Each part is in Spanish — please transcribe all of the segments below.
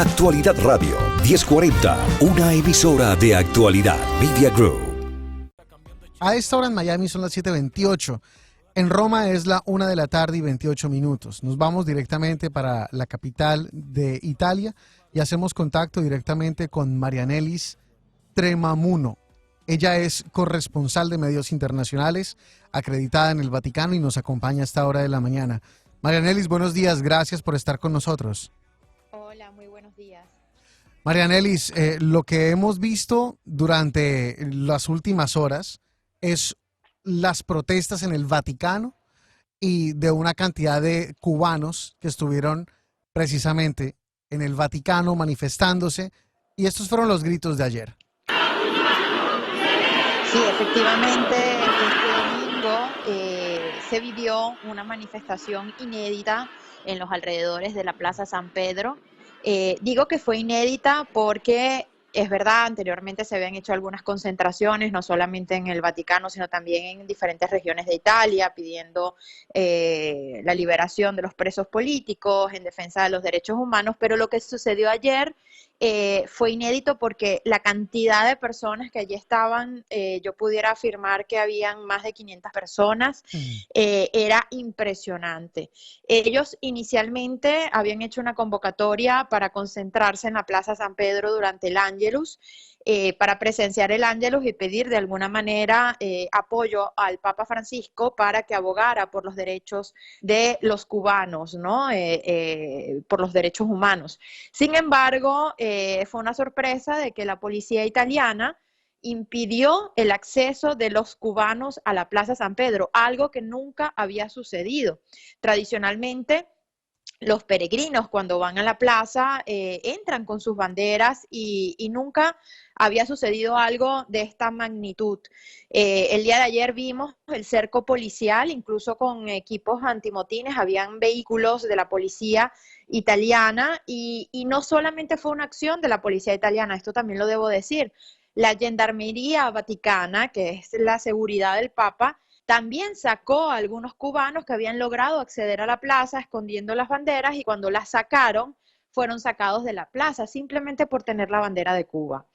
Actualidad Radio 1040, una emisora de Actualidad Media Group. A esta hora en Miami son las 7:28. En Roma es la 1 de la tarde y 28 minutos. Nos vamos directamente para la capital de Italia y hacemos contacto directamente con Marianelis Tremamuno. Ella es corresponsal de medios internacionales, acreditada en el Vaticano y nos acompaña a esta hora de la mañana. Marianelis, buenos días. Gracias por estar con nosotros. Hola, muy buenos días. Marianelis, lo que hemos visto durante las últimas horas es las protestas en el Vaticano y de una cantidad de cubanos que estuvieron precisamente en el Vaticano manifestándose, y estos fueron los gritos de ayer. Sí, efectivamente, este domingo se vivió una manifestación inédita en los alrededores de la Plaza San Pedro. Digo que fue inédita porque es verdad, anteriormente se habían hecho algunas concentraciones, no solamente en el Vaticano, sino también en diferentes regiones de Italia, pidiendo la liberación de los presos políticos, en defensa de los derechos humanos, pero lo que sucedió ayer fue inédito porque la cantidad de personas que allí estaban, yo pudiera afirmar que habían más de 500 personas, era impresionante. Ellos inicialmente habían hecho una convocatoria para concentrarse en la Plaza San Pedro durante el Ángelus, para presenciar el Ángelus y pedir de alguna manera apoyo al Papa Francisco para que abogara por los derechos de los cubanos, ¿no? Por los derechos humanos. Sin embargo, fue una sorpresa de que la policía italiana impidió el acceso de los cubanos a la Plaza San Pedro, algo que nunca había sucedido. Tradicionalmente, los peregrinos cuando van a la plaza entran con sus banderas y nunca había sucedido algo de esta magnitud. El día de ayer vimos el cerco policial, incluso con equipos antimotines, habían vehículos de la policía italiana y no solamente fue una acción de la policía italiana, esto también lo debo decir, la Gendarmería Vaticana, que es la seguridad del Papa, también sacó a algunos cubanos que habían logrado acceder a la plaza escondiendo las banderas y cuando las sacaron, fueron sacados de la plaza simplemente por tener la bandera de Cuba.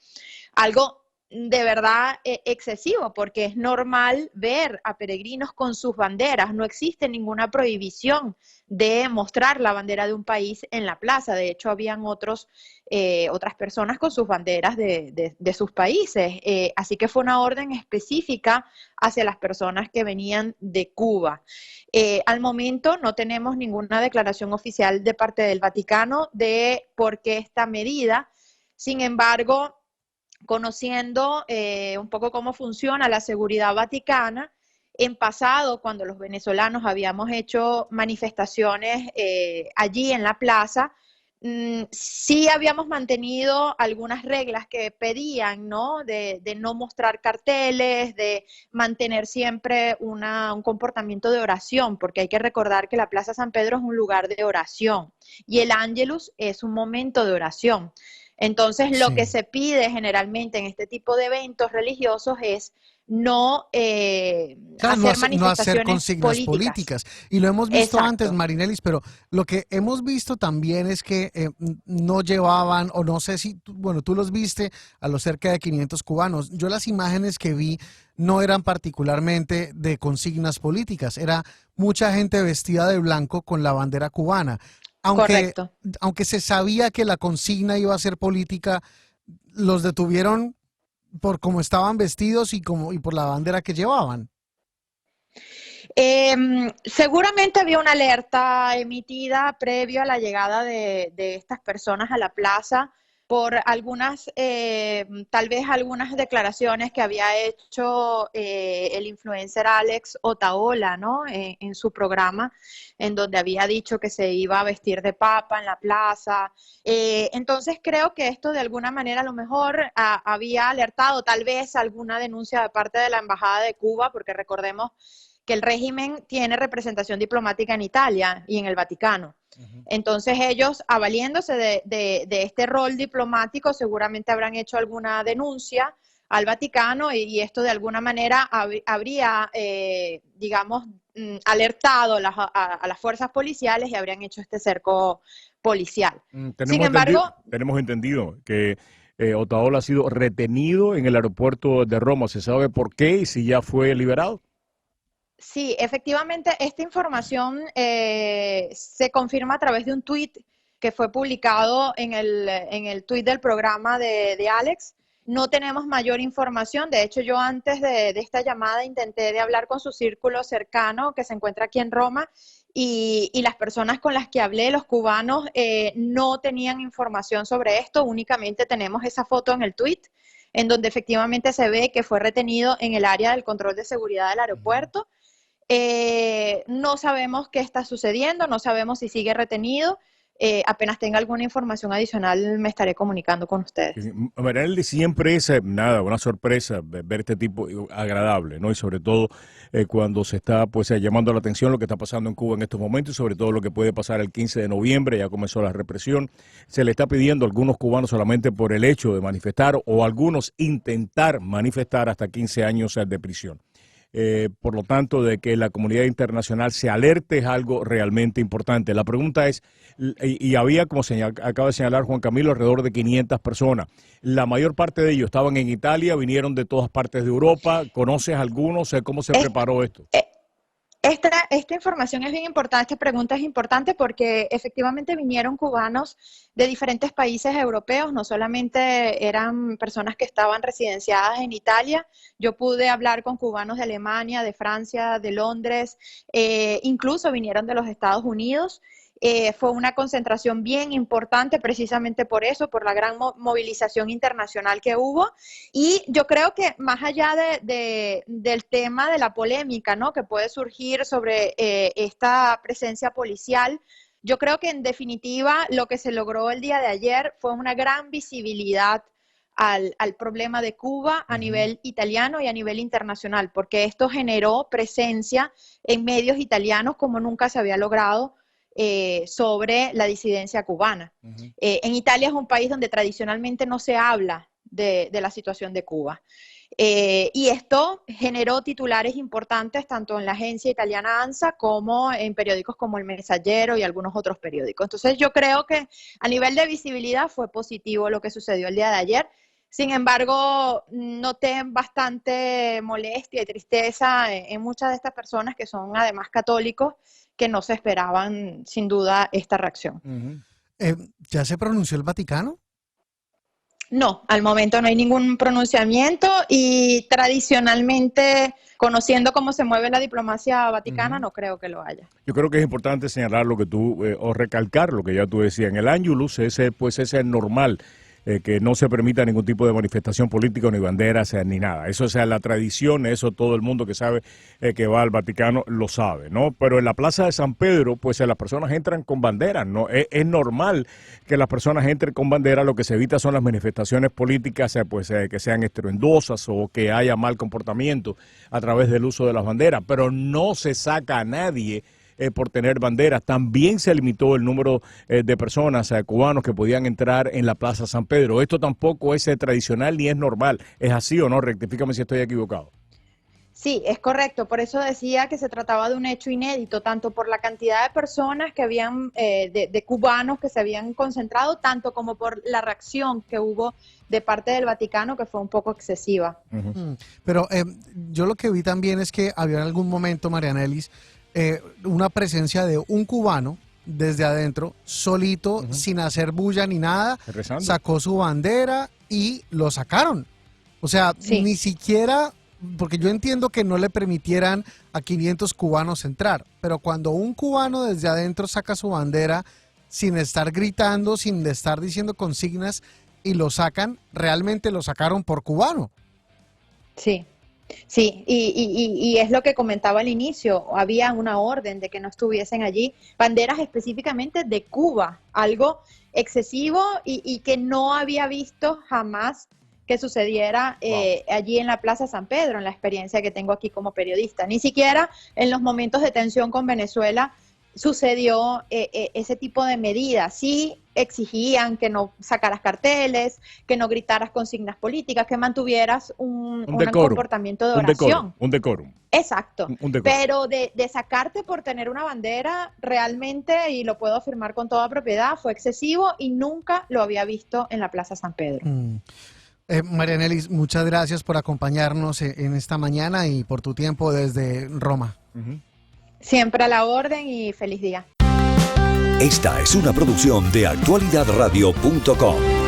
Algo de verdad excesivo, porque es normal ver a peregrinos con sus banderas, no existe ninguna prohibición de mostrar la bandera de un país en la plaza, de hecho habían otras personas con sus banderas de sus países, así que fue una orden específica hacia las personas que venían de Cuba. Al momento no tenemos ninguna declaración oficial de parte del Vaticano de por qué esta medida, sin embargo, conociendo un poco cómo funciona la seguridad vaticana, en pasado, cuando los venezolanos habíamos hecho manifestaciones allí en la plaza, sí habíamos mantenido algunas reglas que pedían, ¿no? De no mostrar carteles, de mantener siempre un comportamiento de oración, porque hay que recordar que la Plaza San Pedro es un lugar de oración y el Ángelus es un momento de oración. Entonces, lo que se pide generalmente en este tipo de eventos religiosos es no no hacer consignas políticas. Y lo hemos visto antes, Marianelis, pero lo que hemos visto también es que no llevaban, o no sé si, tú los viste a los cerca de 500 cubanos. Yo las imágenes que vi no eran particularmente de consignas políticas, era mucha gente vestida de blanco con la bandera cubana. Aunque se sabía que la consigna iba a ser política, los detuvieron por cómo estaban vestidos y por la bandera que llevaban. Seguramente había una alerta emitida previo a la llegada de estas personas a la plaza por algunas, tal vez algunas declaraciones que había hecho el influencer Alex Otaola, ¿no? En su programa, en donde había dicho que se iba a vestir de papa en la plaza. Entonces creo que esto de alguna manera a lo mejor había alertado tal vez alguna denuncia de parte de la Embajada de Cuba, porque recordemos que el régimen tiene representación diplomática en Italia y en el Vaticano. Entonces ellos, avaliéndose de este rol diplomático, seguramente habrán hecho alguna denuncia al Vaticano y esto de alguna manera habría, digamos, alertado a las fuerzas policiales y habrían hecho este cerco policial. Sin embargo, tenemos entendido que Otaola ha sido retenido en el aeropuerto de Roma. ¿Se sabe por qué y si ya fue liberado? Sí, efectivamente, esta información se confirma a través de un tuit que fue publicado en el tuit del programa de Alex. No tenemos mayor información. De hecho, yo antes de esta llamada intenté de hablar con su círculo cercano que se encuentra aquí en Roma y las personas con las que hablé, los cubanos, no tenían información sobre esto. Únicamente tenemos esa foto en el tuit en donde efectivamente se ve que fue retenido en el área del control de seguridad del aeropuerto. No sabemos qué está sucediendo, no sabemos si sigue retenido. Apenas tenga alguna información adicional me estaré comunicando con ustedes. Marianely, siempre es una sorpresa ver este tipo agradable, ¿no? Y sobre todo cuando se está llamando la atención lo que está pasando en Cuba en estos momentos y sobre todo lo que puede pasar el 15 de noviembre, ya comenzó la represión. Se le está pidiendo a algunos cubanos solamente por el hecho de manifestar o algunos intentar manifestar hasta 15 años de prisión. Por lo tanto, de que la comunidad internacional se alerte es algo realmente importante. La pregunta es, y había, como acaba de señalar Juan Camilo, alrededor de 500 personas. La mayor parte de ellos estaban en Italia, vinieron de todas partes de Europa. ¿Conoces algunos? ¿Cómo se preparó esto? Esta información es bien importante, esta pregunta es importante porque efectivamente vinieron cubanos de diferentes países europeos, no solamente eran personas que estaban residenciadas en Italia. Yo pude hablar con cubanos de Alemania, de Francia, de Londres, incluso vinieron de los Estados Unidos. Fue una concentración bien importante precisamente por eso, por la gran movilización internacional que hubo. Y yo creo que más allá del tema de la polémica, ¿no?, que puede surgir sobre esta presencia policial, yo creo que en definitiva lo que se logró el día de ayer fue una gran visibilidad al problema de Cuba a nivel italiano y a nivel internacional, porque esto generó presencia en medios italianos como nunca se había logrado sobre la disidencia cubana. En Italia es un país donde tradicionalmente no se habla de la situación de Cuba. Y esto generó titulares importantes tanto en la agencia italiana ANSA como en periódicos como El Messaggero y algunos otros periódicos. Entonces yo creo que a nivel de visibilidad fue positivo lo que sucedió el día de ayer. Sin embargo, noté bastante molestia y tristeza en muchas de estas personas que son además católicos, que no se esperaban sin duda esta reacción. ¿Ya se pronunció el Vaticano? No, al momento no hay ningún pronunciamiento y tradicionalmente, conociendo cómo se mueve la diplomacia vaticana, no creo que lo haya. Yo creo que es importante señalar lo que tú, o recalcar lo que ya tú decías. En el Ángelus, ese es normal. Que no se permita ningún tipo de manifestación política, ni banderas, ni nada. Eso es la tradición, eso todo el mundo que sabe que va al Vaticano lo sabe, ¿no? Pero en la Plaza de San Pedro, las personas entran con banderas, ¿no? Es normal que las personas entren con banderas, lo que se evita son las manifestaciones políticas, que sean estruendosas o que haya mal comportamiento a través del uso de las banderas, pero no se saca a nadie por tener banderas. También se limitó el número de personas cubanos que podían entrar en la Plaza San Pedro. Esto tampoco es tradicional ni es normal. ¿Es así o no? Rectifícame si estoy equivocado. Sí, es correcto. Por eso decía que se trataba de un hecho inédito, tanto por la cantidad de personas que habían, de cubanos que se habían concentrado, tanto como por la reacción que hubo de parte del Vaticano, que fue un poco excesiva. Pero yo lo que vi también es que había en algún momento, Marianely, una presencia de un cubano desde adentro, solito, sin hacer bulla ni nada, sacó su bandera y lo sacaron. O sea, ni siquiera, porque yo entiendo que no le permitieran a 500 cubanos entrar, pero cuando un cubano desde adentro saca su bandera sin estar gritando, sin estar diciendo consignas y lo sacan, realmente lo sacaron por cubano. Sí. Sí, y es lo que comentaba al inicio, había una orden de que no estuviesen allí banderas específicamente de Cuba, algo excesivo y que no había visto jamás que sucediera allí en la Plaza San Pedro, en la experiencia que tengo aquí como periodista. Ni siquiera en los momentos de tensión con Venezuela sucedió ese tipo de medidas. Sí exigían que no sacaras carteles, que no gritaras consignas políticas, que mantuvieras un comportamiento de oración. Un decorum. Exacto. Pero de sacarte por tener una bandera, realmente, y lo puedo afirmar con toda propiedad, fue excesivo y nunca lo había visto en la Plaza San Pedro. Marianelis, muchas gracias por acompañarnos en esta mañana y por tu tiempo desde Roma. Siempre a la orden y feliz día. Esta es una producción de actualidadradio.com.